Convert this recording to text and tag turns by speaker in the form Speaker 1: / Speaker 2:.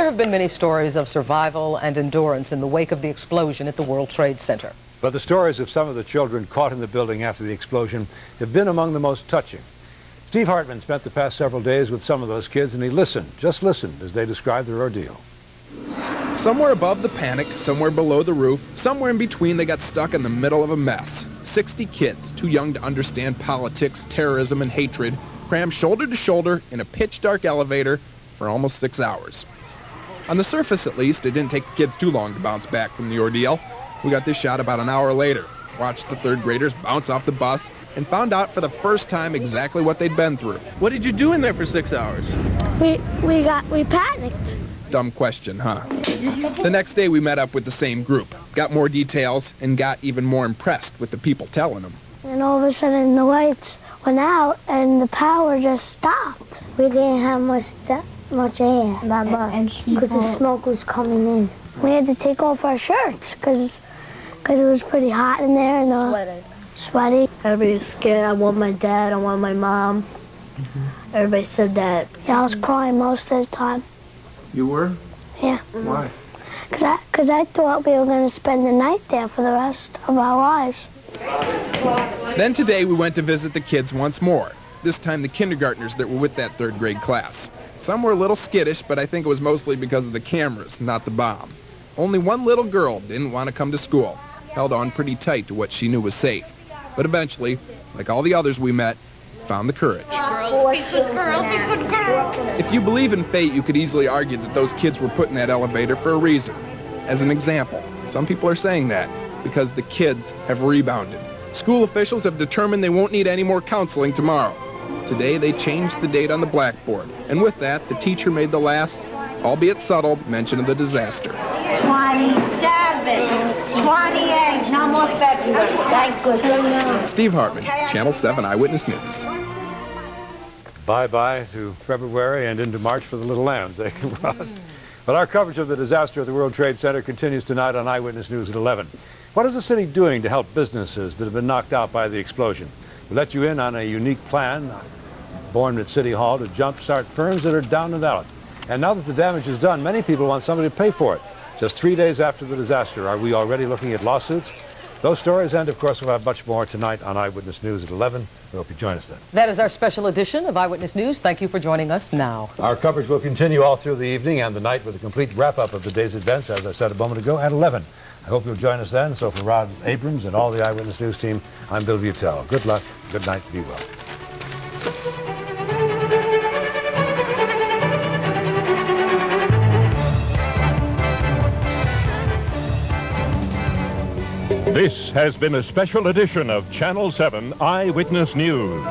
Speaker 1: There have been many stories of survival and endurance in the wake of the explosion at the World Trade Center.
Speaker 2: But the stories of some of the children caught in the building after the explosion have been among the most touching. Steve Hartman spent the past several days with some of those kids, and he just listened as they described their ordeal.
Speaker 3: Somewhere above the panic, somewhere below the roof, somewhere in between, they got stuck in the middle of a mess. 60 kids, too young to understand politics, terrorism, and hatred, crammed shoulder to shoulder in a pitch-dark elevator for almost 6 hours. On the surface, at least, it didn't take the kids too long to bounce back from the ordeal. We got this shot about an hour later, watched the third graders bounce off the bus, and found out for the first time exactly what they'd been through.
Speaker 4: What did you do in there for 6 hours?
Speaker 5: We panicked.
Speaker 3: Dumb question, huh? The next day we met up with the same group, got more details, and got even more impressed with the people telling them.
Speaker 5: And all of a sudden the lights went out and the power just stopped. We didn't have much air because the smoke was coming in. We had to take off our shirts because it was pretty hot in there and sweaty.
Speaker 6: Everybody was scared. I want my dad, I want my mom. Everybody said that.
Speaker 5: Yeah, I was crying most of the time.
Speaker 3: You were?
Speaker 5: Yeah.
Speaker 3: Why?
Speaker 5: Because I thought we were going to spend the night there for the rest of our lives.
Speaker 3: Then today we went to visit the kids once more, this time the kindergartners that were with that third grade class. Some were a little skittish, but I think it was mostly because of the cameras, not the bomb. Only one little girl didn't want to come to school, held on pretty tight to what she knew was safe. But eventually, like all the others we met, found the courage. If you believe in fate, you could easily argue that those kids were put in that elevator for a reason. As an example, some people are saying that because the kids have rebounded. School officials have determined they won't need any more counseling tomorrow. Today, they changed the date on the blackboard, and with that, the teacher made the last, albeit subtle, mention of the disaster.
Speaker 7: 27, 28, no more February. Thank goodness.
Speaker 3: Steve Hartman, Channel 7 Eyewitness News.
Speaker 2: Bye-bye to February and into March for the little lambs, eh, Ross? But our coverage of the disaster at the World Trade Center continues tonight on Eyewitness News at 11. What is the city doing to help businesses that have been knocked out by the explosion? We let you in on a unique plan born at City Hall to jumpstart firms that are down and out. And now that the damage is done, many people want somebody to pay for it. Just 3 days after the disaster, are we already looking at lawsuits? Those stories, and of course we'll have much more tonight on Eyewitness News at 11. We hope you join us then.
Speaker 1: That is our special edition of Eyewitness News. Thank you for joining us now.
Speaker 2: Our coverage will continue all through the evening and the night with a complete wrap-up of the day's events, as I said a moment ago, at 11. I hope you'll join us then. So for Rod Abrams and all the Eyewitness News team, I'm Bill Buttel. Good luck, good night, be well.
Speaker 8: This has been a special edition of Channel 7 Eyewitness News.